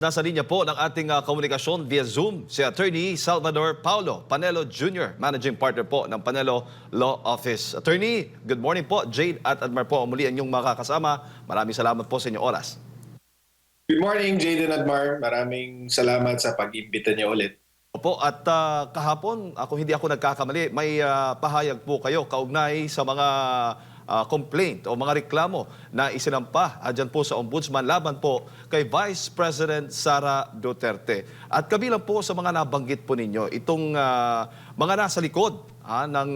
Nasa linya po ng ating komunikasyon via Zoom si Attorney Salvador Paulo Panelo Jr., Managing Partner po ng Panelo Law Office. Attorney, good morning po. Jade at Admar po muli ang inyong makakasama. Maraming salamat po sa inyong oras. Good morning, Jaden Admar. Maraming salamat sa pag-imbita niyo ulit. Opo, at kahapon, kung hindi ako nagkakamali, may pahayag po kayo kaugnay sa mga complaint o mga reklamo na isinampa dyan po sa Ombudsman laban po kay Vice President Sara Duterte. At kabilang po sa mga nabanggit po ninyo, itong mga nasa likod ng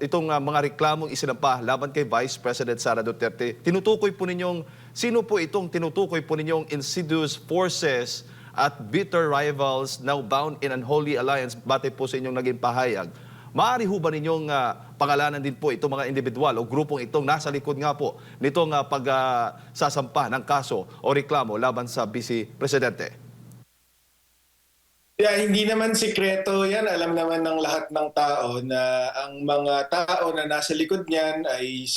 itong mga reklamong isinampa laban kay Vice President Sara Duterte. Tinutukoy po ninyong, sino po itong tinutukoy po ninyong insidious forces at bitter rivals now bound in unholy alliance batay po sa inyong naging pahayag? Maaari ho ba ninyong pangalanan din po itong mga individual o grupong itong nasa likod nga po nitong pagsasampa ng kaso o reklamo laban sa Vice Presidente? Hindi naman sikreto yan. Alam naman ng lahat ng tao na ang mga tao na nasa likod niyan ay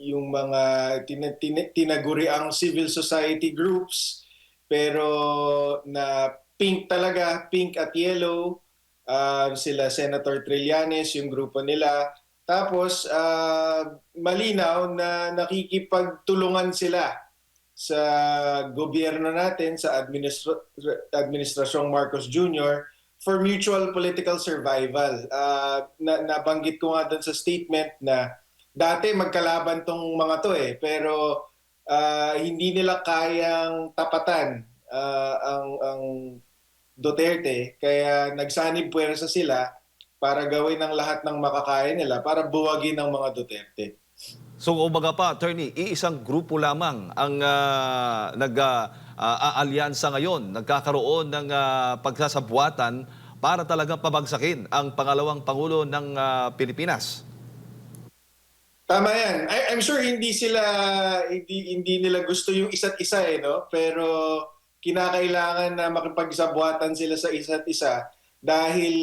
yung mga tinaguri ang civil society groups, pero na pink talaga, pink at yellow. Sila Senator Trillanes, yung grupo nila. Tapos malinaw na nakikipagtulungan sila sa gobyerno natin, sa Administrasyong Marcos Jr. for mutual political survival. Nabanggit ko nga doon sa statement na dati magkalaban tong mga to pero hindi nila kayang tapatan ang Duterte, kaya nagsanib puwersa sila para gawin ang lahat ng makakaya nila para buwagin ang mga Duterte. So, umaga pa, Attorney, iisang grupo lamang ang nag-aalyansa ngayon, nagkakaroon ng pagsasabuatan para talagang pabagsakin ang pangalawang Pangulo ng Pilipinas. Tama yan. I'm sure hindi nila gusto yung isa't isa no? Pero kinakailangan na makipagsabuatan sila sa isa't isa dahil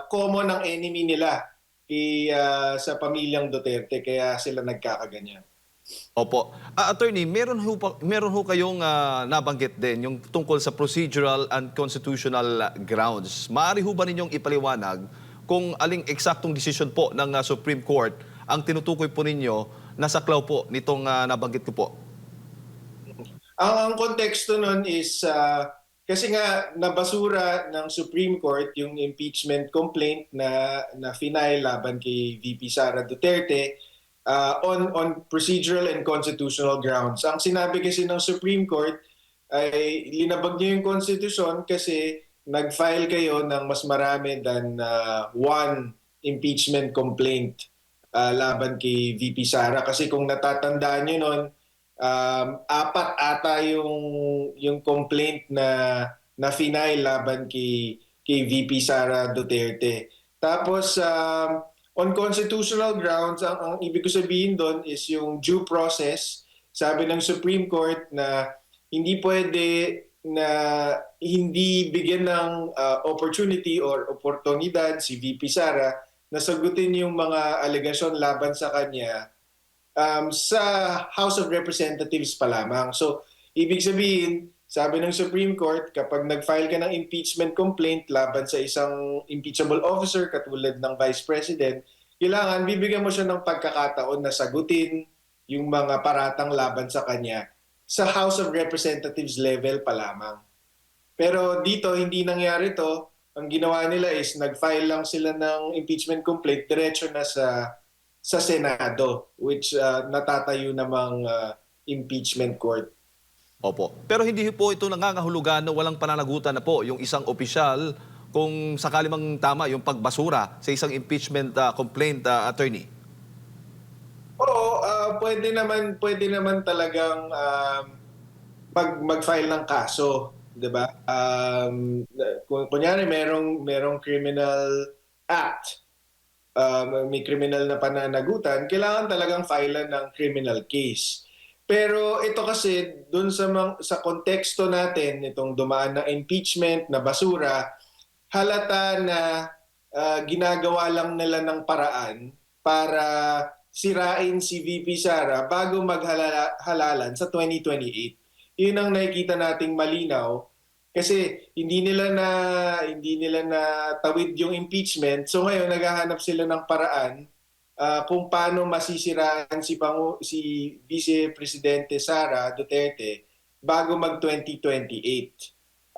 common ang enemy nila sa pamilyang Duterte, kaya sila nagkakaganyan. Opo. Attorney, meron ho kayong nabanggit din yung tungkol sa procedural and constitutional grounds. Maaari ho ba ninyong ipaliwanag kung aling eksaktong desisyon po ng Supreme Court ang tinutukoy po ninyo na saklaw po nitong nabanggit ko po? Ang konteksto nun is kasi nga nabasura ng Supreme Court yung impeachment complaint na final laban kay VP Sara Duterte on procedural and constitutional grounds. Ang sinabi kasi ng Supreme Court ay linabag niyo yung konstitusyon kasi nag-file kayo ng mas marami than one impeachment complaint laban kay VP Sara. Kasi kung natatandaan niyo nun, apat ata yung complaint na final laban kay VP Sara Duterte. Tapos on constitutional grounds, ang ibig ko sabihin doon is yung due process. Sabi ng Supreme Court na hindi pwede na hindi bigyan ng opportunity or oportunidad si VP Sara na sagutin yung mga alegasyon laban sa kanya sa House of Representatives pa lamang. So, ibig sabihin, sabi ng Supreme Court, kapag nag-file ka ng impeachment complaint laban sa isang impeachable officer katulad ng Vice President, kailangan bibigyan mo siya ng pagkakataon na sagutin yung mga paratang laban sa kanya sa House of Representatives level pa lamang. Pero dito, hindi nangyari to. Ang ginawa nila is nag-file lang sila ng impeachment complaint, diretso na sa Senado, which natatayo namang impeachment court. Opo. Pero hindi po ito nangangahulugan na walang pananagutan na po yung isang opisyal kung sakali mang tama yung pagbasura sa isang impeachment complaint, Attorney? Oo, pwede naman talagang mag-file ng kaso, 'di ba? Kunyari merong criminal act, may criminal na pananagutan, kailangan talagang filean ng criminal case. Pero ito kasi, dun sa konteksto natin, itong dumaan na impeachment, na basura, halata na ginagawa lang nila ng paraan para sirain si VP Sara bago maghalalan sa 2028. Yun ang nakikita nating malinaw kasi hindi nila na tawid yung impeachment. So ngayon naghahanap sila ng paraan kung paano masisiraan si Vice Presidente Sara Duterte bago mag 2028.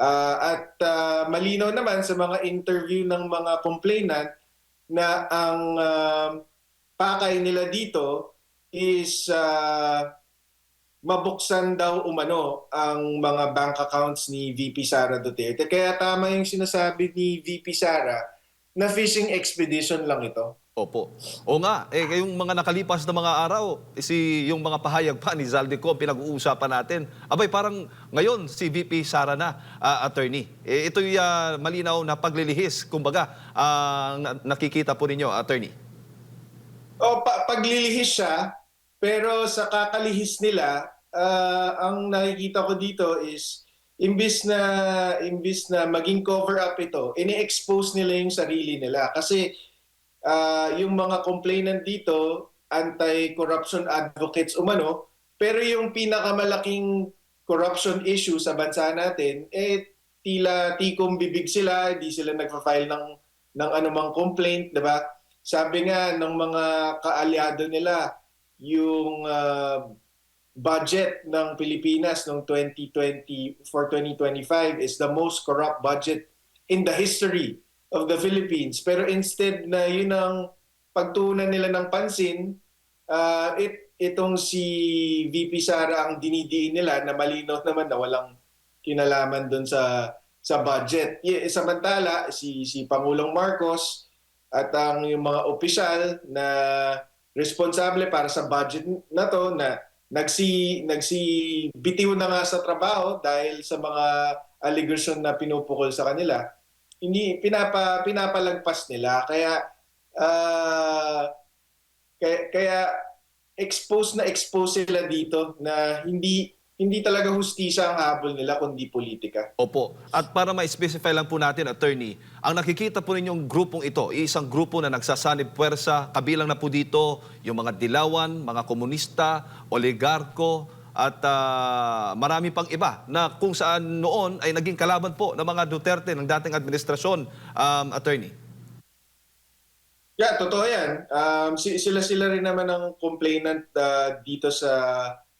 Malinaw naman sa mga interview ng mga complainant na ang pakay nila dito is mabuksan daw umano ang mga bank accounts ni VP Sara Duterte. Kaya tama yung sinasabi ni VP Sara na fishing expedition lang ito. Opo. O nga, yung mga nakalipas na mga araw, yung mga pahayag pa ni Zaldico, pinag-uusapan natin. Abay, parang ngayon si VP Sara na, attorney. Ito'y malinaw na paglilihis, kumbaga, nakikita po ninyo, attorney. Paglilihis siya, pero sa kakalihis nila, ang nakikita ko dito is imbis na maging cover up ito, ini-expose nila yung sarili nila. Kasi yung mga complainant dito, anti-corruption advocates umano, pero yung pinakamalaking corruption issue sa bansa natin, tila tikom bibig sila, hindi sila nagfa-file ng anumang complaint, di ba? Sabi nga ng mga kaalyado nila, yung budget ng Pilipinas noong 2020 for 2025 is the most corrupt budget in the history of the Philippines. Pero instead na yun ang pagtuunan nila ng pansin, itong si VP Sara ang dinidiin nila na malinaw naman na walang kinalaman doon sa budget. Samantala, si Pangulong Marcos at yung mga opisyal na responsable para sa budget na to na nagsibitiw na nga sa trabaho dahil sa mga allegation na pinupukol sa kanila, hindi pinapalagpas nila kaya expose sila dito na hindi talaga hustisya ang habol nila kundi politika. Opo. At para ma-specify lang po natin, attorney, ang nakikita po ninyong grupong ito, isang grupo na nagsasanib puwersa, kabilang na po dito yung mga dilawan, mga komunista, oligarko, at marami pang iba na kung saan noon ay naging kalaban po ng mga Duterte ng dating administrasyon, attorney. Yeah, totoo yan. Sila rin naman ang complainant dito sa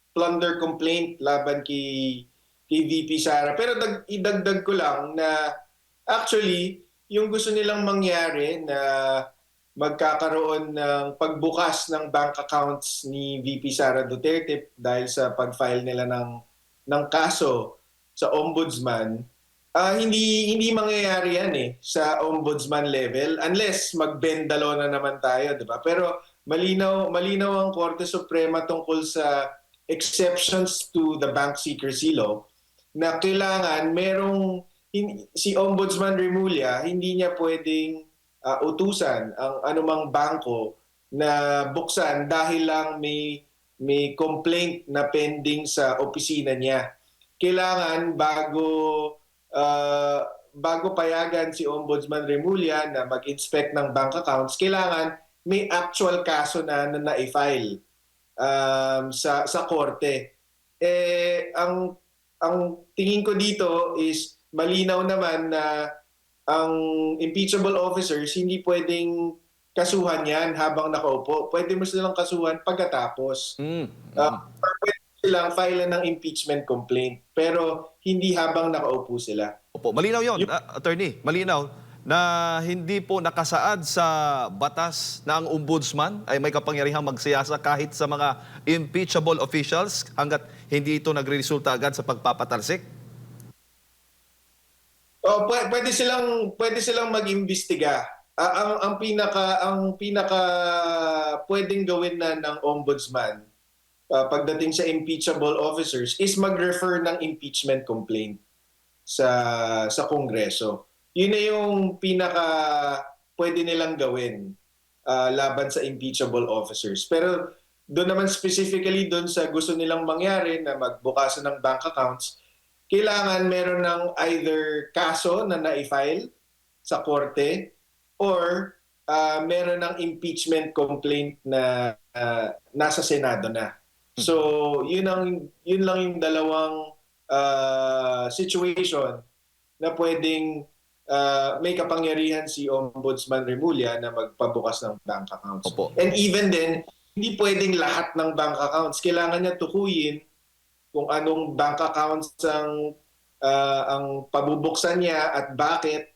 plunder complaint laban kay VP Sara. Pero idagdag ko lang na actually, yung gusto nilang mangyari na magkakaroon ng pagbukas ng bank accounts ni VP Sara Duterte dahil sa pag-file nila ng kaso sa ombudsman, hindi mangyayari yan sa ombudsman level unless magbendalo na naman tayo, di ba? Pero malinaw ang Korte Suprema tungkol sa exceptions to the bank secrecy law na kailangan si Ombudsman Remulla hindi niya pwedeng utusan ang anumang bangko na buksan dahil lang may complaint na pending sa opisina niya. Kailangan bago payagan si Ombudsman Remulla na mag-inspect ng bank accounts, kailangan may actual kaso na na-file sa korte. Ang tingin ko dito is malinaw naman na ang impeachable officers hindi pwedeng kasuhan yan habang nakaupo. Pwede mo silang kasuhan pagkatapos. Pwede silang file ng impeachment complaint pero hindi habang nakaupo sila. Opo, malinaw yun, attorney. Malinaw na hindi po nakasaad sa batas na ang ombudsman ay may kapangyarihang magsiyasa kahit sa mga impeachable officials hanggat hindi ito nagresulta agad sa pagpapatalsik? Pwede silang mag-imbestiga. Ang pinaka pwedeng gawin na ng ombudsman pagdating sa impeachable officers is mag-refer ng impeachment complaint sa Kongreso. Yun na yung pinaka pwede nilang gawin laban sa impeachable officers. Pero doon naman specifically doon sa gusto nilang mangyari na magbukasan ng bank accounts, kailangan meron ng either kaso na na-file sa korte or meron ng impeachment complaint na nasa Senado na. So, yun lang yung dalawang situation na pwedeng may kapangyarihan si Ombudsman Remulla na magpabukas ng bank accounts. Opo. And even then, hindi pwedeng lahat ng bank accounts. Kailangan niya tukuyin kung anong bank accounts ang pabubuksan niya at bakit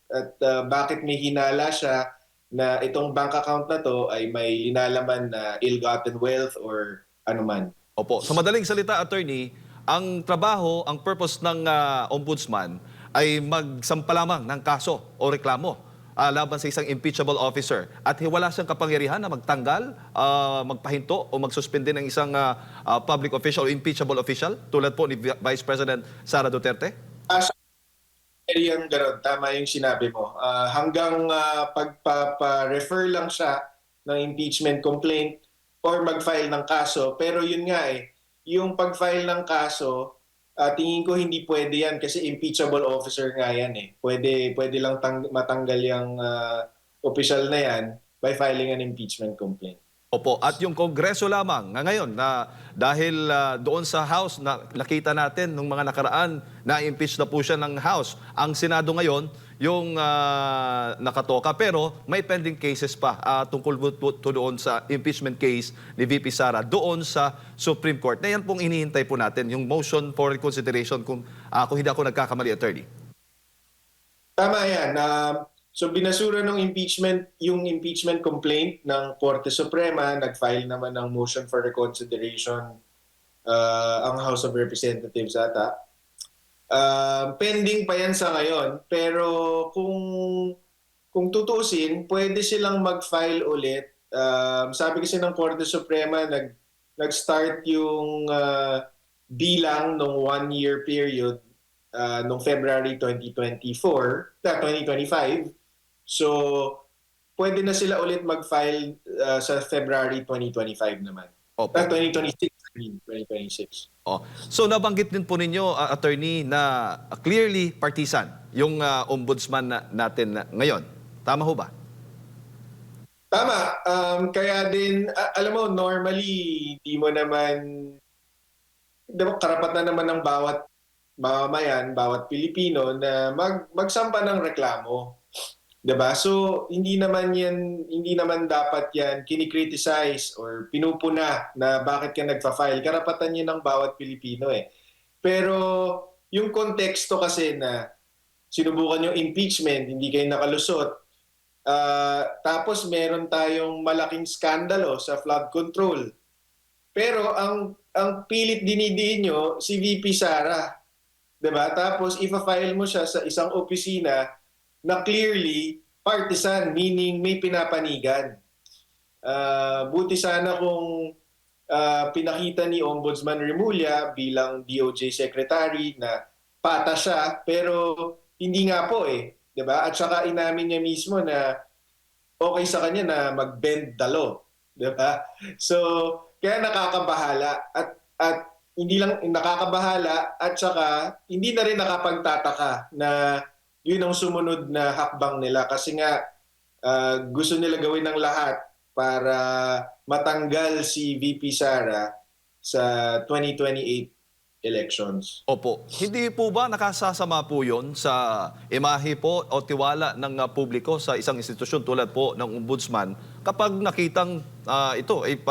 may hinala siya na itong bank account na to ay may linalaman na ill-gotten wealth or anuman. Opo. Sa madaling salita, attorney, ang trabaho, ang purpose ng ombudsman ay magsampa lamang ng kaso o reklamo laban sa isang impeachable officer. At wala siyang kapangyarihan na magtanggal, magpahinto o magsuspende ng isang public official o impeachable official tulad po ni Vice President Sara Duterte? Yung gano'n, tama yung sinabi mo. Hanggang pagpapa-refer lang siya ng impeachment complaint or mag-file ng kaso. Pero yun nga yung pag-file ng kaso, tingin ko hindi pwede yan kasi impeachable officer nga yan eh. Pwede lang matanggal yung official na yan by filing an impeachment complaint. Opo, at yung Kongreso lamang ngayon na dahil doon sa House na nakita natin nung mga nakaraan na impeach na po siya ng House. Ang Senado ngayon yung nakatoka pero may pending cases pa tungkol po doon sa impeachment case ni VP Sara doon sa Supreme Court. Na yan pong inihintay po natin, yung motion for reconsideration kung hindi ako nagkakamali, attorney. Tama yan. So binasura ng yung impeachment complaint ng Korte Suprema, nag-file naman ng motion for reconsideration ang House of Representatives ata. Pending pa yan sa ngayon, pero kung tutusin, pwede silang mag-file ulit. Sabi kasi ng Korte Suprema, nag-start yung bilang ng 1-year period noong February 2025. So, pwede na sila ulit mag-file sa February 2025 naman. Opo. 2026. Oh. So nabanggit din po ninyo, attorney, na clearly partisan yung ombudsman natin ngayon. Tama ho ba? Tama. Kaya din, alam mo, normally, hindi mo naman, karapatan naman ng bawat mamamayan, bawat Pilipino na magsampa ng reklamo. 'Di ba? So hindi naman dapat yan kinikriticize or pinupuna na bakit ka nagfa-file. Karapatan yun ng bawat Pilipino eh. Pero yung konteksto kasi na sinubukan yung impeachment, hindi kayo nakalusot. Tapos meron tayong malaking skandalo sa flood control. Pero ang pilit dinidiin nyo si VP Sara. 'Di ba? Tapos ifa-file mo siya sa isang opisina na clearly partisan, meaning may pinapanigan. Buti sana kung pinakita ni Ombudsman Remulla bilang DOJ Secretary na patas siya, pero hindi nga po eh. 'Di ba? At saka inamin niya mismo na okay sa kanya na mag-bend the law. 'Di ba? So, kaya nakakabahala at hindi lang nakakabahala at saka hindi na rin nakapagtataka na yun ang sumunod na hakbang nila kasi nga gusto nila gawin ng lahat para matanggal si VP Sara sa 2028 elections. Opo. Hindi po ba nakasasama po yun sa imahe po o tiwala ng publiko sa isang institusyon tulad po ng ombudsman kapag nakitang ito ay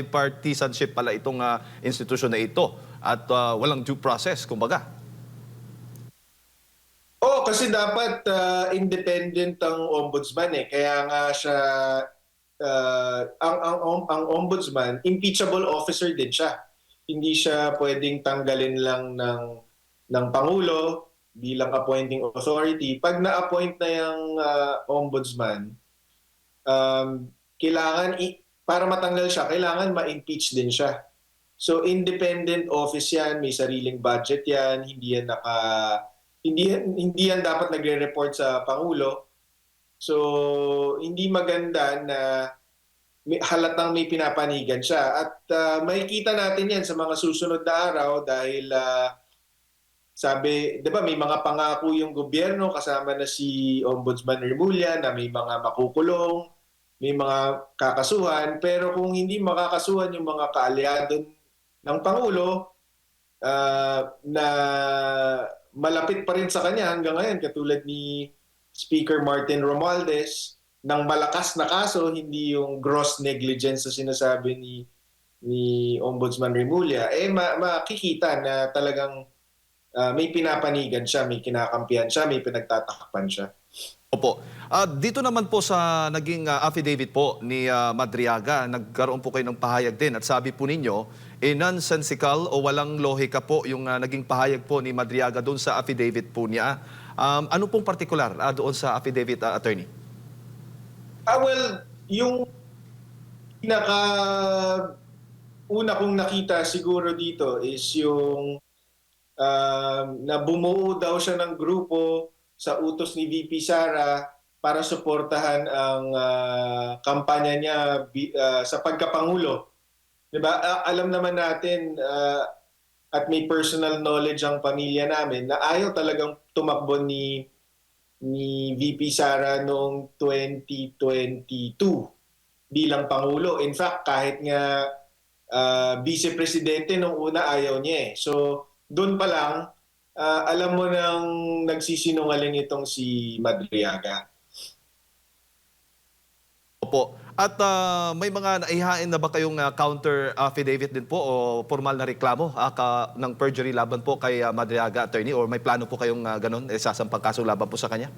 partisanship pala itong institusyon na ito at walang due process, kumbaga? Kasi dapat independent ang ombudsman eh. Kaya nga siya, ang ombudsman, impeachable officer din siya. Hindi siya pwedeng tanggalin lang ng Pangulo bilang appointing authority. Pag na-appoint na yung ombudsman, para matanggal siya, kailangan ma-impeach din siya. So independent office yan, may sariling budget yan, hindi yan dapat nagre-report sa Pangulo. So, hindi maganda na halatang may pinapanigan siya. At makikita natin yan sa mga susunod na araw dahil sabi, di ba may mga pangako yung gobyerno kasama na si Ombudsman Remulla na may mga makukulong. may mga kakasuhan, pero kung hindi makakasuhan yung mga kaalyado ng Pangulo na malapit pa rin sa kanya hanggang ngayon, katulad ni Speaker Martin Romualdez, ng malakas na kaso, hindi yung gross negligence na sinasabi ni Ombudsman Remulla, makikita na talagang may pinapanigan siya, may kinakampihan siya, may pinagtatakpan siya. Opo. Dito naman po sa naging affidavit po ni Madriaga, nagkaroon po kayo ng pahayag din at sabi po ninyo, nonsensical o walang lohika po yung naging pahayag po ni Madriaga doon sa affidavit po niya. Ano pong partikular doon sa affidavit, attorney? Well, yung pinaka una kong nakita siguro dito is yung na bumuo daw siya ng grupo sa utos ni VP Sara para suportahan ang kampanya niya sa pagkapangulo. 'Di ba? Alam naman natin at may personal knowledge ang pamilya namin na ayaw talagang tumakbo ni VP Sara noong 2022 bilang pangulo. In fact, kahit nga vice presidente nung una ayaw niya eh. So doon pa lang alam mo nang nagsisinungaling itong si Madriaga. Opo. At may mga naihain na ba kayong counter affidavit din po o formal na reklamo ng perjury laban po kay Madriaga, attorney? Or may plano po kayong ganun, sasampang kaso laban po sa kanya?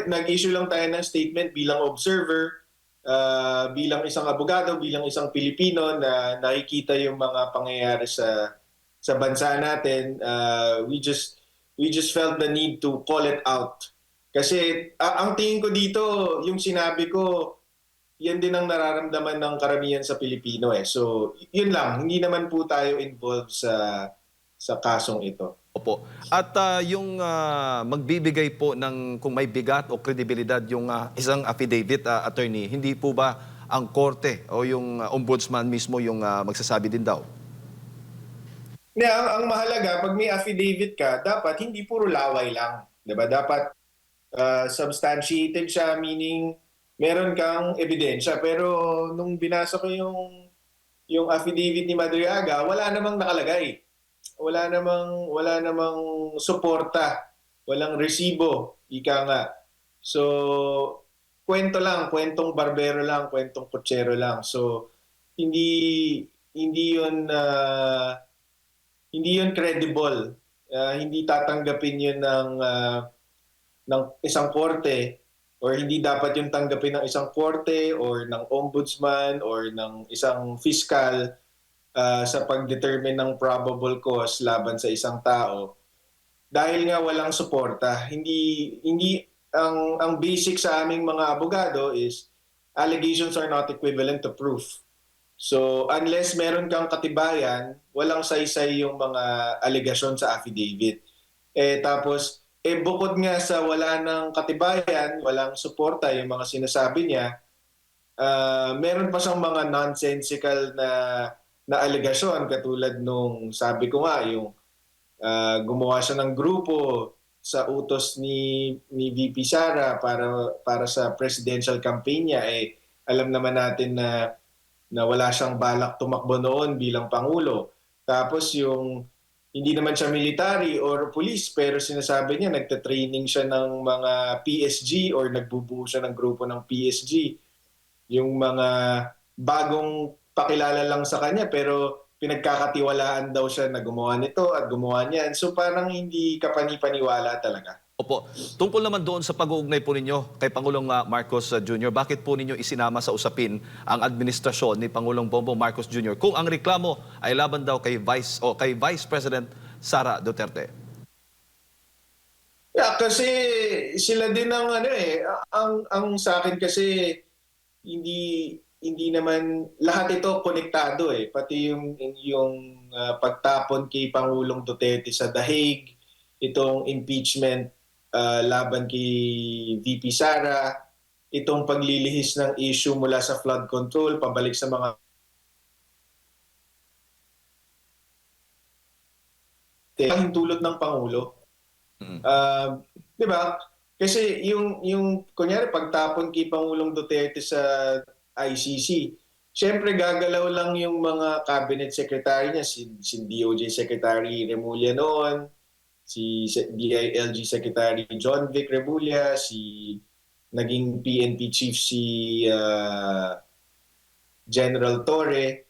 Nag-issue lang tayo ng statement bilang observer, bilang isang abogado, bilang isang Pilipino na nakikita yung mga pangyayari sa bansa natin. We just felt the need to call it out. Kasi ang tingin ko dito, yung sinabi ko, yan din ang nararamdaman ng karamihan sa Pilipino eh. So, yun lang. Hindi naman po tayo involved sa kasong ito. Opo. At yung magbibigay po ng kung may bigat o kredibilidad yung isang affidavit, attorney, hindi po ba ang korte o yung ombudsman mismo yung magsasabi din daw? Ang mahalaga, pag may affidavit ka, dapat hindi puro laway lang. 'Di ba? Dapat substantiated siya, meaning meron kang ebidensya. Pero nung binasa ko yung affidavit ni Madriaga, wala namang nakalagay. Wala namang suporta, walang resibo, ika nga. So, kwento lang, kwentong barbero lang, kwentong kutsero lang. So, hindi hindi 'yun hindi 'yun credible. Hindi tatanggapin 'yun ng isang korte, or hindi dapat yung tanggapin ng isang korte or ng ombudsman or ng isang fiscal sa pag-determine ng probable cause laban sa isang tao dahil nga walang suporta. Hindi ang basic sa aming mga abogado is allegations are not equivalent to proof. So unless meron kang katibayan, walang saysay yung mga alegasyon sa affidavit. Tapos bukod nga sa wala ng katibayan, walang suporta yung mga sinasabi niya, meron pa siyang mga nonsensical na alegasyon katulad nung sabi ko nga yung gumawa siya ng grupo sa utos ni VP Sara para sa presidential campaign niya. Alam naman natin na wala siyang balak tumakbo noon bilang pangulo. Tapos yung hindi naman siya military or police, pero sinasabi niya nagte-training siya ng mga PSG or nagbubuo siya ng grupo ng PSG. Yung mga bagong pakilala lang sa kanya pero pinagkakatiwalaan daw siya na gumawa nito at gumawa niyan. So parang hindi kapani-paniwala talaga. Opo. Tungkol naman doon sa pag-uugnay po ninyo kay Pangulong Marcos Jr., bakit po ninyo isinama sa usapin ang administrasyon ni Pangulong Bongbong Marcos Jr. kung ang reklamo ay laban daw kay Vice President Sara Duterte? Kasi sila din ang ang sa akin kasi hindi naman lahat ito konektado pati yung pagtapon kay Pangulong Duterte sa The Hague, itong impeachment laban kay VP Sara, itong paglilihis ng issue mula sa flood control pabalik sa mga hintulot ng Pangulo. 'Di ba? Kasi yung kunyari pagtapon kay Pangulong Duterte sa ICC, syempre gagalaw lang yung mga cabinet secretary niya, si DOJ Secretary Remulla noon, si DILG Secretary John Vic Remulla, si naging PNP chief si General Torre.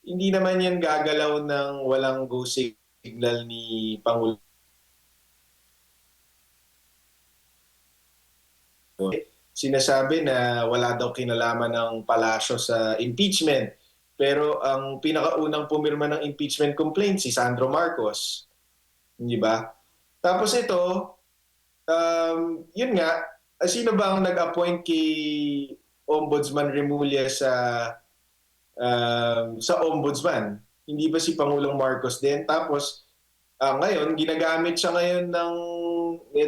Hindi naman yan gagalaw ng walang go signal ni Pangulo. Sinasabi na wala daw kinalaman ng palasyo sa impeachment. Pero ang pinakaunang pumirma ng impeachment complaint si Sandro Marcos. Di ba? Tapos ito, yun nga, sino ba ang nag-appoint kay Ombudsman Remulla sa ombudsman? Hindi ba si Pangulong Marcos din? Tapos ngayon, ginagamit siya ngayon ng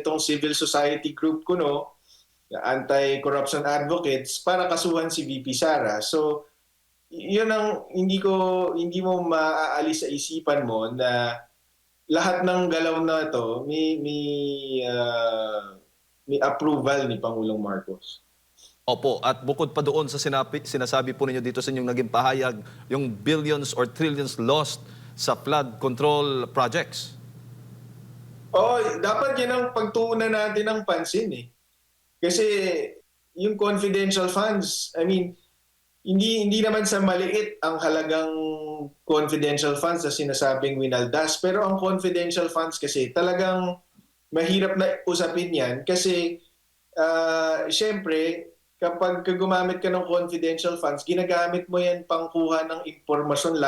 itong civil society group ko, no? Anti-corruption advocates para kasuhan si VP Sara. So, yun ang hindi mo maaalis sa isipan mo na lahat ng galaw na ito may approval ni Pangulong Marcos. Opo, at bukod pa doon sa sinasabi po ninyo dito sa inyong naging pahayag, yung billions or trillions lost sa flood control projects. Oh, dapat yan ang pagtuunan natin ng pansin eh. Kasi yung confidential funds, I mean, hindi naman sa maliit ang halagang confidential funds na sinasabing winaldas. Pero ang confidential funds kasi talagang mahirap na usapin yan kasi syempre kapag gumamit ka ng confidential funds, ginagamit mo yan pangkuha ng impormasyon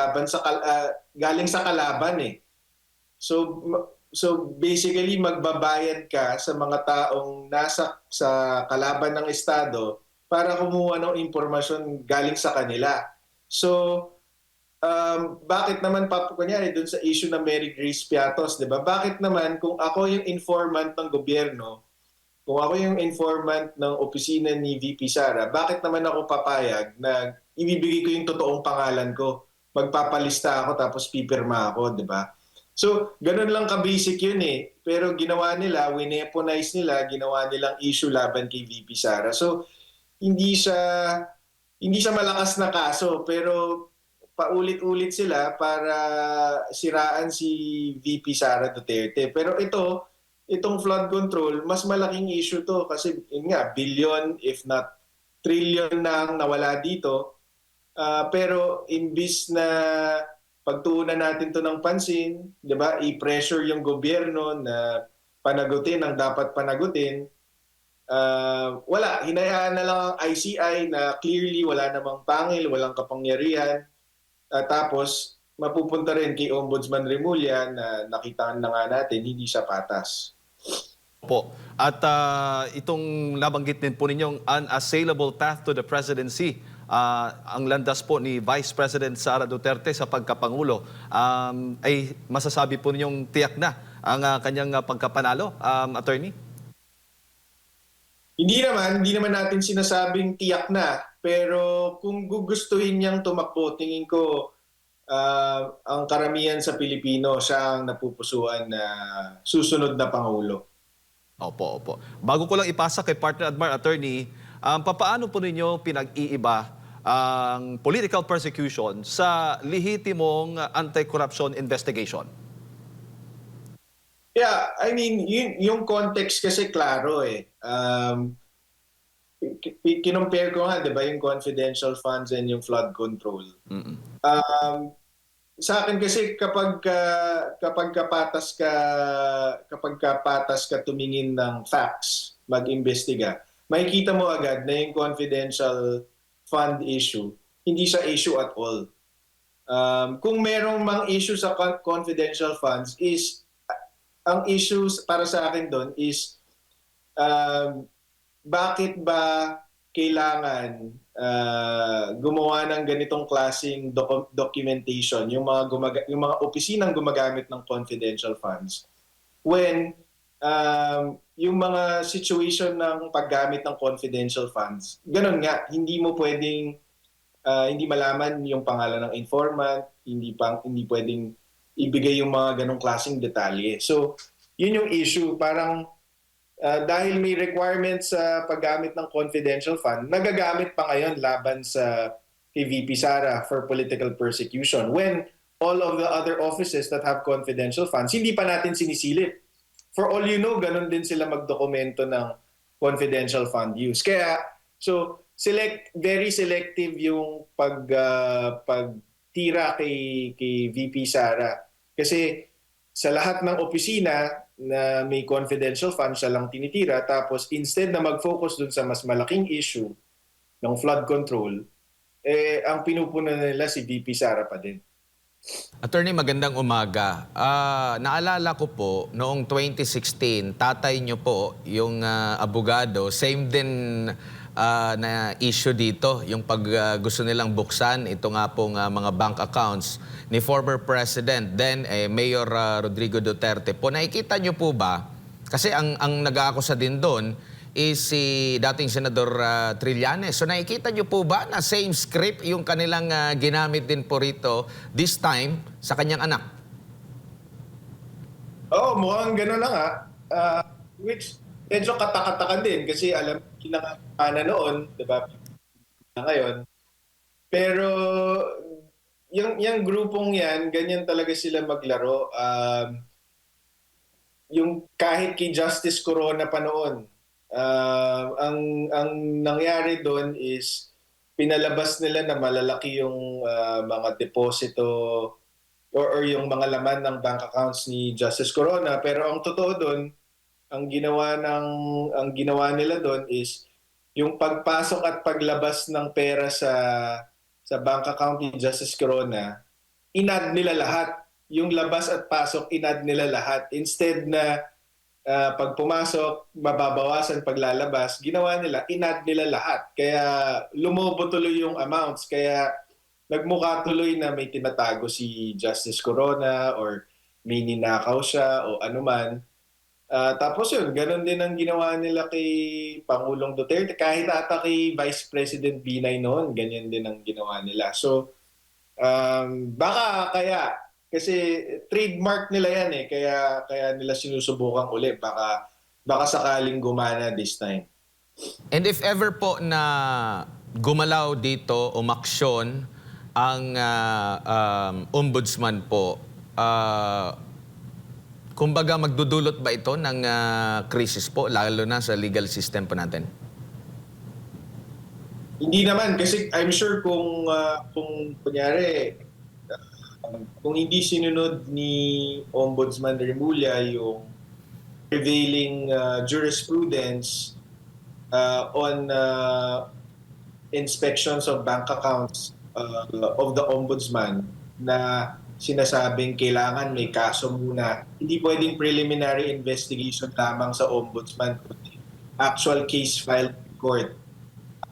galing sa kalaban eh. So basically magbabayad ka sa mga taong nasa sa kalaban ng estado para kumuha ng impormasyon galing sa kanila. So bakit naman kunyari dun sa issue ng Mary Grace Piatos, 'di ba? Bakit naman kung ako yung informant ng gobyerno, kung ako yung informant ng opisina ni VP Sara, bakit naman ako papayag na ibibigay ko yung totoong pangalan ko? Magpapalista ako tapos pipirma ako, 'di ba? So, ganun lang ka-basic yun eh. Pero ginawa nila, wineponize nila, ginawa nilang issue laban kay VP Sara. So, hindi siya malakas na kaso, pero paulit-ulit sila para siraan si VP Sara Duterte. Pero itong flood control, mas malaking issue to kasi yun nga, billion if not trillion na ang nawala dito. Pero imbis na pagtuunan natin to ng pansin, 'di ba? I-pressure yung gobyerno na panagutin ang dapat panagutin. Wala, hinayaan na lang ang ICI na clearly wala namang pangil, walang kapangyarihan. Tapos mapupunta rin kay Ombudsman Remulla na nakita na nga natin hindi siya patas. Po. At itong nabanggit din po ninyong unassailable path to the presidency, ang landas po ni Vice President Sara Duterte sa pagkapangulo, ay masasabi po ninyong tiyak na ang kanyang pagkapanalo, attorney? Hindi naman natin sinasabing tiyak na, pero kung gugustuhin niyang tumakbo, tingin ko ang karamihan sa Pilipino siya ang napupusuan na susunod na Pangulo. Opo, opo. Bago ko lang ipasa kay partner Admar, attorney, papaano po ninyo pinag-iiba ang political persecution sa lehitimong anti-corruption investigation? Yeah, I mean, yung context kasi klaro eh. Kinompare ko nga, di ba, yung confidential funds and yung flood control. Sa akin kasi kapag kapatas ka tumingin ng facts, mag-imbestiga, makikita mo agad na yung confidential fund issue, hindi siya issue at all. Kung merong mang issue sa confidential funds is, ang issues para sa akin doon is bakit ba kailangan gumawa ng ganitong klaseng documentation yung mga opisinang gumagamit ng confidential funds when yung mga situation ng paggamit ng confidential funds, ganun nga, hindi mo pwedeng hindi malaman yung pangalan ng informant, hindi pwedeng ibigay yung mga ganong klaseng detalye. So, yun yung issue, parang dahil may requirements sa paggamit ng confidential fund, nagagamit pa ngayon laban sa kay VP Sara for political persecution when all of the other offices that have confidential funds, hindi pa natin sinisilip. For all you know, ganun din sila magdokumento ng confidential fund use. Kaya, so, very selective yung pagtira kay VP Sara. Kasi sa lahat ng opisina na may confidential fund, siya lang tinitira. Tapos instead na mag-focus dun sa mas malaking issue ng flood control, ang pinupunan nila si VP Sara pa din. Attorney, magandang umaga. Naalala ko po, noong 2016, tatay niyo po, yung abogado, same din na issue dito, yung pag gusto nilang buksan, ito nga pong mga bank accounts ni former President, then Mayor Rodrigo Duterte po. Nakikita niyo po ba, kasi ang nag-aakusa din doon, is si dating Senador Trillanes. So nakikita niyo po ba na same script yung kanilang ginamit din po rito this time sa kanyang anak? Oo, mukhang gano'n na nga. Which medyo katakatakan din kasi alam kinakana noon, di ba? Ngayon. Pero yung grupong yan, ganyan talaga sila maglaro. Yung kahit kay Justice Corona pa noon, ang nangyari doon is pinalabas nila na malalaki yung mga deposito or yung mga laman ng bank accounts ni Justice Corona, pero ang totoo doon, ang ginawa nila doon is yung pagpasok at paglabas ng pera sa bank account ni Justice Corona, inad nila lahat. Yung labas at pasok, inad nila lahat. Instead na pag pumasok, mababawasan paglalabas, ginawa nila, inad nila lahat. Kaya lumobo tuloy yung amounts. Kaya nagmukha tuloy na may tinatago si Justice Corona or may ninakaw siya o anuman. Tapos yun, ganun din ang ginawa nila kay Pangulong Duterte. Kahit ata kay Vice President Binay noon, ganyan din ang ginawa nila. So, baka kaya kasi trademark nila yan kaya nila sinusubukan uli, baka sakaling gumana this time. And if ever po na gumalaw dito, umaksyon ang ombudsman po, kumbaga magdudulot ba ito ng krisis po, lalo na sa legal system po natin? Hindi naman kasi I'm sure kung kunyari kung hindi sinunod ni Ombudsman Remulla yung prevailing jurisprudence on inspections of bank accounts of the Ombudsman na sinasabing kailangan may kaso muna. Hindi pwedeng preliminary investigation lamang sa Ombudsman, kundi actual case filed in court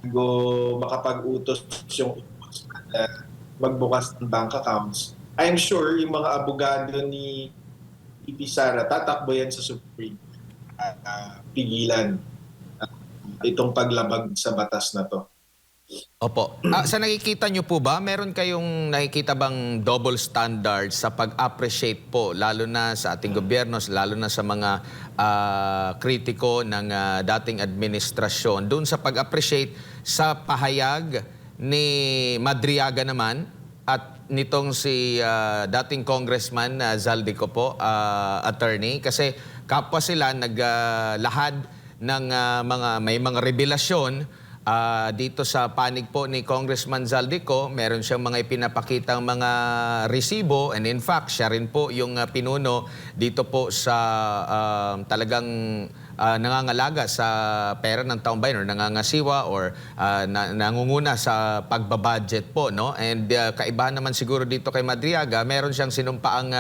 bago makapag-utos yung Ombudsman na magbukas ng bank accounts. I'm sure yung mga abogado ni VP Sara, tatakbo yan sa Supreme at pigilan itong paglabag sa batas na to. Opo. Sa nakikita nyo po ba, meron kayong nakikita bang double standard sa pag-appreciate po, lalo na sa ating gobyerno, lalo na sa mga kritiko ng dating administrasyon, doon sa pag-appreciate sa pahayag ni Madriaga naman at nitong si dating Congressman Zaldico po, attorney, kasi kapwa sila naglahad ng may mga revelasyon dito sa panig po ni Congressman Zaldico. Meron siyang mga ipinapakitang mga resibo, and in fact, siya rin po yung pinuno dito po sa talagang nangangalaga sa pera ng taong bayan or nangangasiwa or nangunguna sa pagbabudget po, no? And kaibahan naman siguro dito kay Madriaga, meron siyang sinumpaang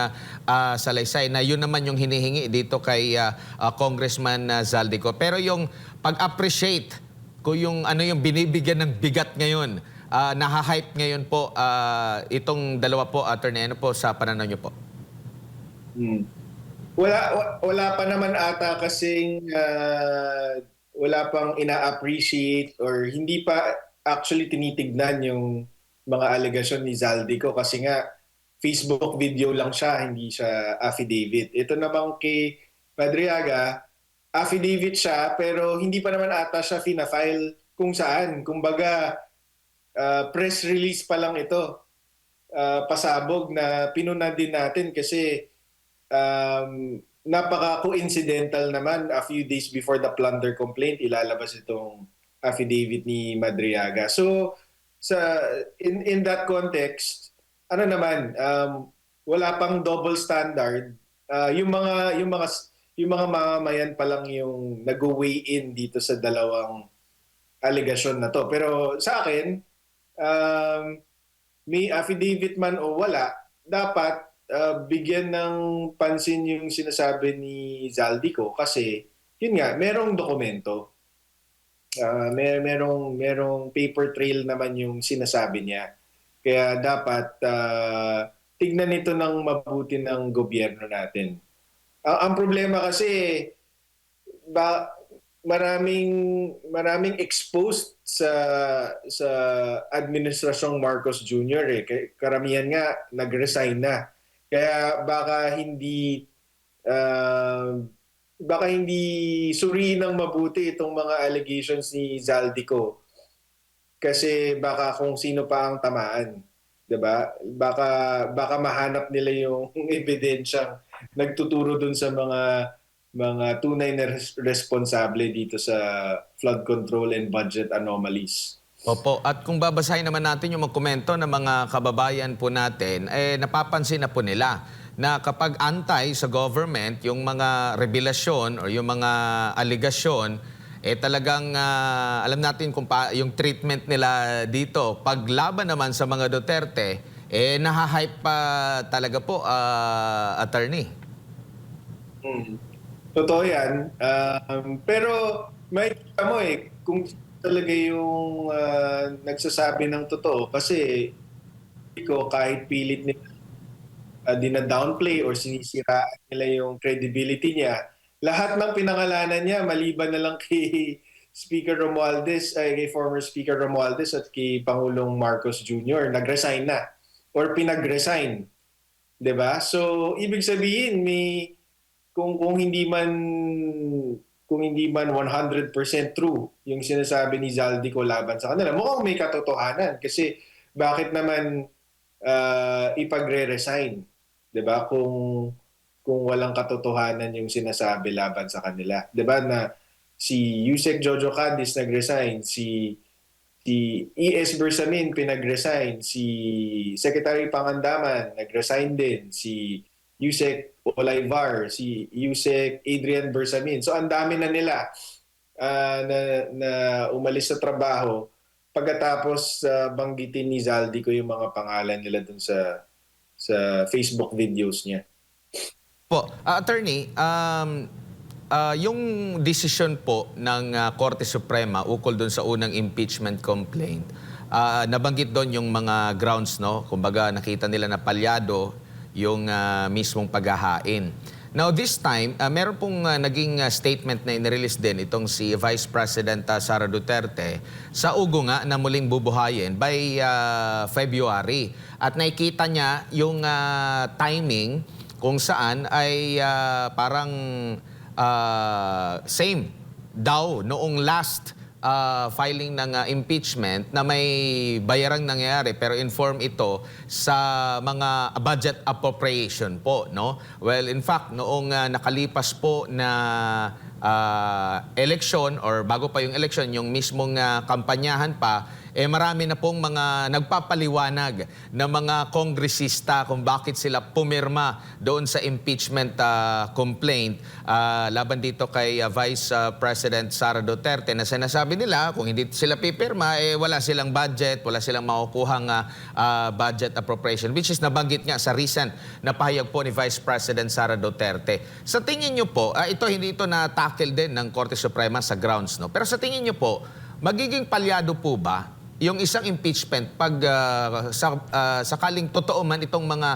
salaysay na yun naman yung hinihingi dito kay Congressman Zaldico. Pero yung pag-appreciate kung yung ano yung binibigyan ng bigat ngayon, nahahype ngayon po itong dalawa po, attorney, ano po sa pananaw niyo po? Wala pa naman ata kasing wala pang ina-appreciate or hindi pa actually tinitignan yung mga allegation ni Zaldico kasi nga Facebook video lang siya, hindi siya affidavit. Ito namang kay Madriaga, affidavit siya pero hindi pa naman ata siya fina-file kung saan. Kumbaga, press release pa lang ito. Pasabog na pinuna din natin kasi napaka-coincidental naman a few days before the plunder complaint ilalabas itong affidavit ni Madriaga. So in that context, ano naman, wala pang double standard. Yung mga mamamayan pa lang yung nag-weigh in dito sa dalawang allegation na to. Pero sa akin, may affidavit man o wala, dapat bigyan ng pansin yung sinasabi ni Zaldico kasi yun nga, merong dokumento. Merong paper trail naman yung sinasabi niya. Kaya dapat tignan ito ng mabuti ng gobyerno natin. Ang problema kasi maraming exposed sa administrasyong Marcos Jr. Karamihan nga nag-resign na. Kaya baka hindi suriin ng mabuti itong mga allegations ni Zaldico. Kasi baka kung sino pa ang tamaan, 'di ba? Baka mahanap nila yung ebidensyang nagtuturo dun sa mga tunay na responsable dito sa flood control and budget anomalies. Opo, at kung babasahin naman natin yung mga komento ng mga kababayan po natin, napapansin na po nila na kapag antay sa government, yung mga revelasyon o yung mga aligasyon, talagang alam natin kung yung treatment nila dito. Paglaban naman sa mga Duterte, nahahype pa talaga po, attorney. Totoo yan. Pero may kita mo kung talaga yung nagsasabi ng totoo kasi kahit pilit nila dina-downplay or sinisiraan nila yung credibility niya, lahat ng pinangalanan niya maliban na lang kay Speaker Romualdez, kay former Speaker Romualdez at kay Pangulong Marcos Jr. nag-resign na or pinag-resign. 'Di ba? So ibig sabihin kung hindi man 100% true yung sinasabi ni Zaldico laban sa kanila, mukhang may katotohanan kasi bakit naman ipagre-resign, 'di ba? Kung walang katotohanan yung sinasabi laban sa kanila, 'di ba? Na si Yusek Jojo Cadiz nag-resign, si E.S. Bersamin pinag-resign, si Secretary Pangandaman nag-resign din, si Yusek Olaivar, si Yusek Adrian Bersamin. So ang dami na nila na umalis sa trabaho pagkatapos banggitin ni Zaldico yung mga pangalan nila dun sa Facebook videos niya. Po, attorney, yung decision po ng Korte Suprema ukol doon sa unang impeachment complaint, nabanggit doon yung mga grounds, no? Kumbaga nakita nila na palyado yung mismong paghahain. Now this time, meron pong naging statement na inirelease din itong si Vice President Sara Duterte sa ugo nga na muling bubuhayin by February. At nakikita niya yung timing kung saan ay parang same daw noong last filing ng impeachment na may bayarang nangyayari pero inform ito sa mga budget appropriation po, no? Well, in fact, noong nakalipas po na election or bago pa yung election, yung mismong kampanyahan pa, marami na pong mga nagpapaliwanag na mga kongresista kung bakit sila pumirma doon sa impeachment complaint laban dito kay Vice President Sara Duterte na sinasabi nila kung hindi sila pipirma, wala silang budget, wala silang makukuhang budget appropriation, which is nabanggit nga sa recent na pahayag po ni Vice President Sara Duterte. Sa tingin nyo po, hindi ito na-tackle din ng Korte Suprema sa grounds, no? Pero sa tingin nyo po, magiging palyado po ba yung isang impeachment pag sakaling totoo man itong mga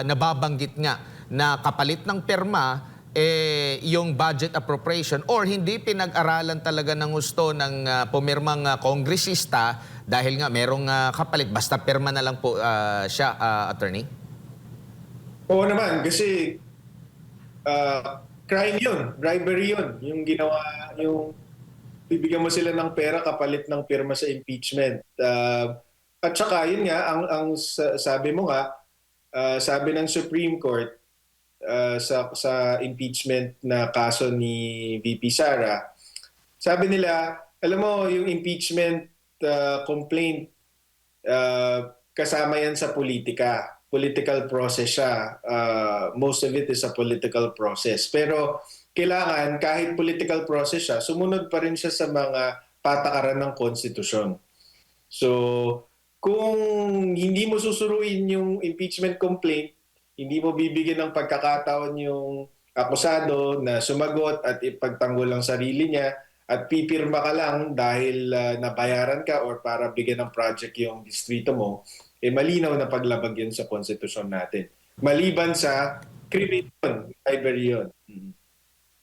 nababanggit nga na kapalit ng perma yung budget appropriation or hindi pinag-aralan talaga ng gusto ng pumirmang kongresista dahil nga merong kapalit, basta perma na lang po siya, attorney? Oo naman, kasi crime yun, bribery yun. Yung ginawa, yung bibigyan mo sila ng pera kapalit ng pirma sa impeachment. At saka, yun nga, sabi mo nga, sabi ng Supreme Court sa impeachment na kaso ni VP Sara, sabi nila, alam mo, yung impeachment complaint, kasama yan sa politika. Political process siya. Most of it is a political process. Pero kailangan, kahit political process siya, sumunod pa rin siya sa mga patakaran ng konstitusyon. So, kung hindi mo susuruin yung impeachment complaint, hindi mo bibigyan ng pagkakataon yung akusado na sumagot at ipagtanggol ang sarili niya at pipirma ka lang dahil nabayaran ka or para bigyan ng project yung distrito mo, malinaw na paglabag yun sa konstitusyon natin. Maliban sa krimen yun, bribery yun.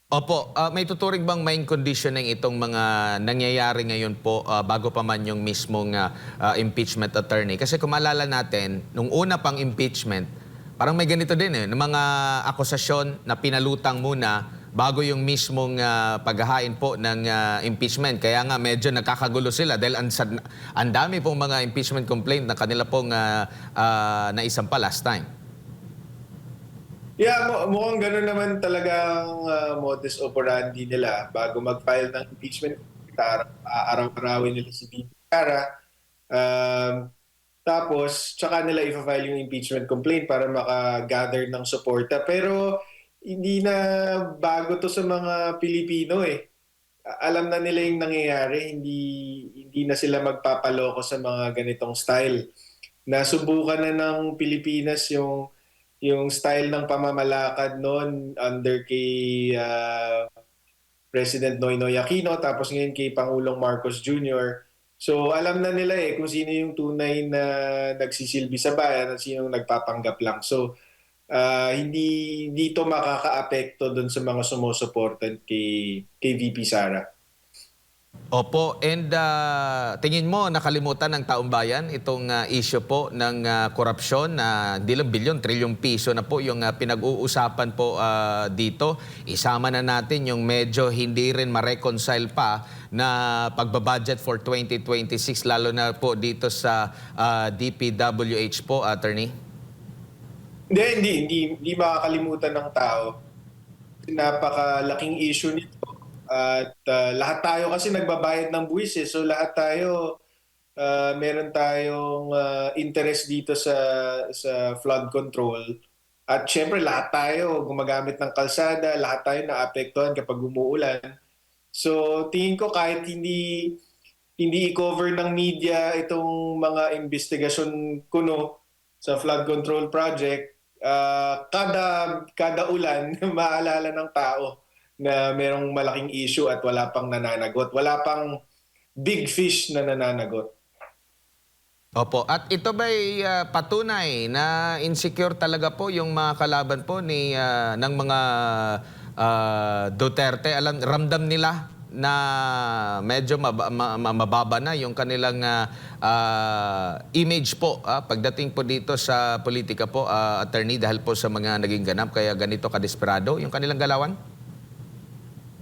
Opo, may tuturing bang main conditioning itong mga nangyayari ngayon po bago pa man yung mismong impeachment attorney? Kasi kung maalala natin, nung una pang impeachment, parang may ganito din ng mga akusasyon na pinalutang muna bago yung mismong paghahain po ng impeachment. Kaya nga medyo nagkakagulo sila dahil ang dami pong mga impeachment complaint na kanila pong naisampa last time. Yeah, mukhang gano'n naman talagang modus operandi nila bago mag-file ng impeachment. Araw-arawin nila si VP Sara. Tapos, tsaka nila i-file yung impeachment complaint para maka-gather ng suporta. Pero hindi na bago to sa mga Pilipino eh. Alam na nila yung nangyayari. Hindi na sila magpapaloko sa mga ganitong style. Nasubukan na ng Pilipinas yung style ng pamamalakad noon under kay President Noynoy Aquino, tapos ngayon kay Pangulong Marcos Jr. So alam na nila kung sino yung tunay na nagsisilbi sa bayan at sino yung nagpapanggap lang. So hindi dito makakaapekto doon sa mga sumusuporta kay VP Sara. Opo, and tingin mo nakalimutan ng taong bayan itong issue po ng korupsyon na hindi lang bilyon, trilyong piso na po yung pinag-uusapan po dito. Isama na natin yung medyo hindi rin ma-reconcile pa na pagbabudget for 2026 lalo na po dito sa DPWH po, attorney. Hindi makakalimutan ng tao. Napakalaking issue nito. At lahat tayo kasi nagbabayad ng buwis So lahat tayo meron tayong interest dito sa flood control. At syempre lahat tayo gumagamit ng kalsada, lahat tayo naapektuhan kapag umuulan. So tingin ko kahit hindi i-cover ng media itong mga investigasyon kuno sa flood control project, kada ulan maalala ng tao na merong malaking issue at wala pang nananagot. Wala pang big fish na nananagot. Opo. At ito ba'y patunay na insecure talaga po yung mga kalaban po ng mga Duterte? Ramdam nila na medyo mababa na yung kanilang image po pagdating po dito sa politika po, attorney, dahil po sa mga naging ganap. Kaya ganito kadesperado yung kanilang galawan?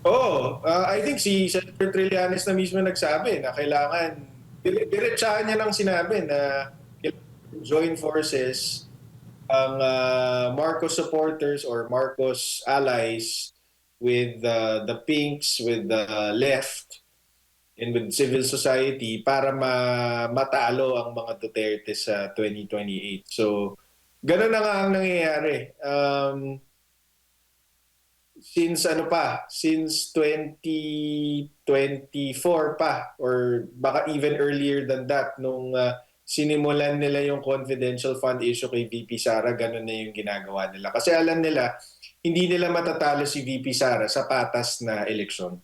I think si Senator Trillanes na mismo nagsabi na kailangan, diretsahan niya lang sinabi na join forces ang Marcos supporters or Marcos allies with the Pinks, with the left, and with civil society para matalo ang mga Duterte sa 2028. So, gano'n na nga ang nangyayari. Since 2024 pa or baka even earlier than that nung sinimulan nila yung confidential fund issue kay VP Sara, ganun na yung ginagawa nila. Kasi alam nila, hindi nila matatalo si VP Sara sa patas na eleksyon.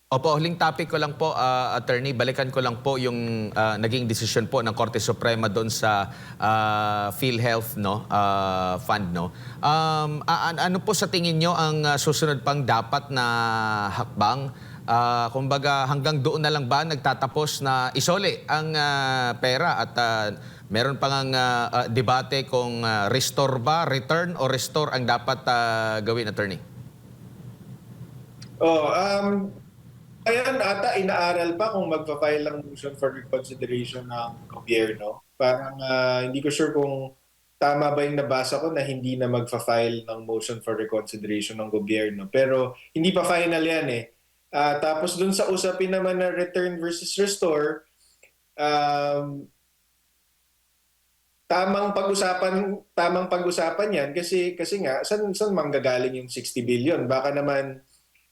Opo, huling topic ko lang po, attorney, balikan ko lang po yung naging desisyon po ng Korte Suprema doon sa PhilHealth fund. Ano po sa tingin nyo ang susunod pang dapat na hakbang? Kumbaga hanggang doon na lang ba nagtatapos na isole ang pera at meron pang debate kung restore ba, return o restore ang dapat gawin, attorney? Oh, ayan ata inaaral pa kung magpa-file ng motion for reconsideration ng gobyerno. Parang hindi ko sure kung tama ba yung nabasa ko na hindi na magpa-file ng motion for reconsideration ng gobyerno. Pero hindi pa final yan eh. Tapos dun sa usapin naman na return versus restore, um, tamang pag-usapan yan kasi nga saan manggagaling yung 60 billion? Baka naman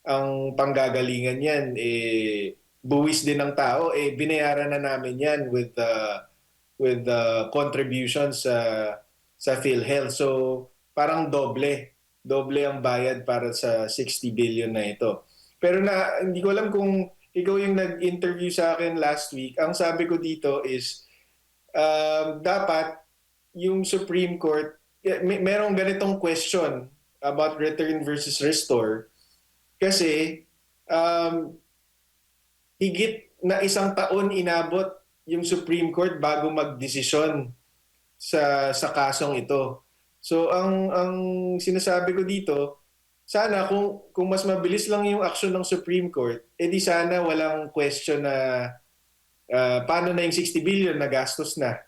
ang panggagalingan yan buwis din ng tao binayaran na namin yan with the contributions sa PhilHealth. So parang doble ang bayad para sa 60 billion na ito. Pero hindi ko alam kung ikaw yung nag-interview sa akin last week. Ang sabi ko dito is dapat yung Supreme Court merong ganitong question about return versus restore kasi higit na 1 taon inabot yung Supreme Court bago magdesisyon sa kasong ito. So ang sinasabi ko dito, sana kung mas mabilis lang yung aksyon ng Supreme Court, edi sana walang question na paano na yung 60 billion na gastos na.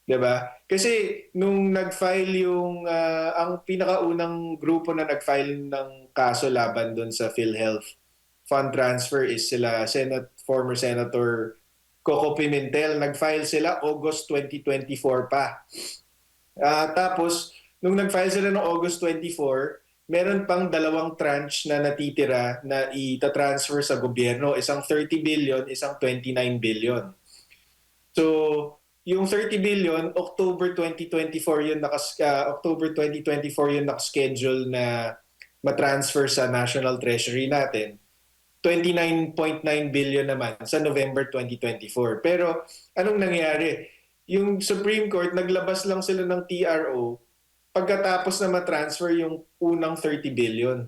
'Di ba? Kasi nung nag-file yung ang pinakaunang grupo na nag-file ng kaso laban doon sa PhilHealth fund transfer is sila former Senator Coco Pimentel. Nag-file sila August 2024 pa. Tapos nung nag-file sila noong August 24, meron pang 2 tranche na natitira na ita-transfer sa gobyerno, isang 30 billion, isang 29 billion. So, yung 30 billion, October 2024 yun October 2024 yun naka-schedule na matransfer sa National Treasury natin. 29.9 billion naman sa November 2024. Pero anong nangyari? Yung Supreme Court, naglabas lang sila ng TRO pagkatapos na matransfer yung unang 30 billion.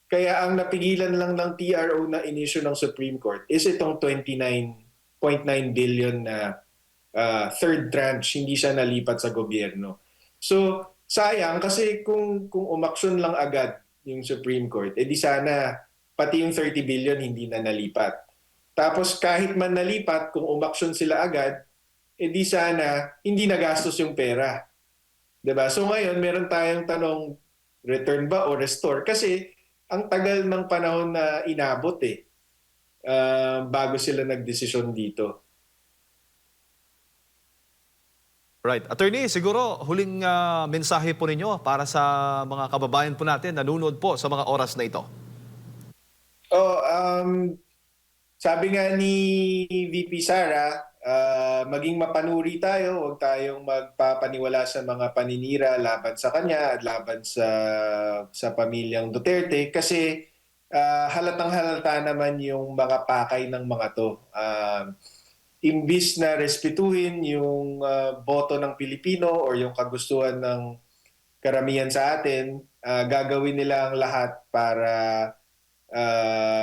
Kaya ang napigilan lang ng TRO na inisyu ng Supreme Court is itong 29.9 billion na third tranche, hindi siya nalipat sa gobyerno. So, sayang kasi kung umaksyon lang agad yung Supreme Court, edi sana pati yung 30 billion hindi na nalipat. Tapos kahit man nalipat, kung umaksyon sila agad, edi sana hindi nagastos yung pera. 'Di ba? So ngayon, meron tayong tanong, return ba o restore? Kasi ang tagal ng panahon na inabot bago sila nagdesisyon dito. Right. Attorney, siguro huling mensahe po ninyo para sa mga kababayan po natin nanonood po sa mga oras na ito. Oh, sabi nga ni VP Sara, maging mapanuri tayo, huwag tayong magpapaniwala sa mga paninira laban sa kanya at laban sa pamilyang Duterte kasi halatang halata naman yung mga pakay ng mga to. Imbis na respetuhin yung boto ng Pilipino or yung kagustuhan ng karamihan sa atin, gagawin nila ang lahat para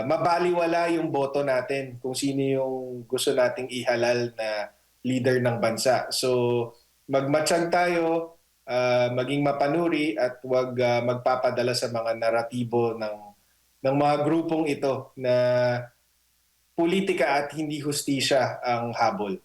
mabaliwala yung boto natin kung sino yung gusto nating ihalal na leader ng bansa. So magmatsyag tayo, maging mapanuri at huwag magpapadala sa mga naratibo ng mga grupong ito na politika at hindi hustisya ang habol.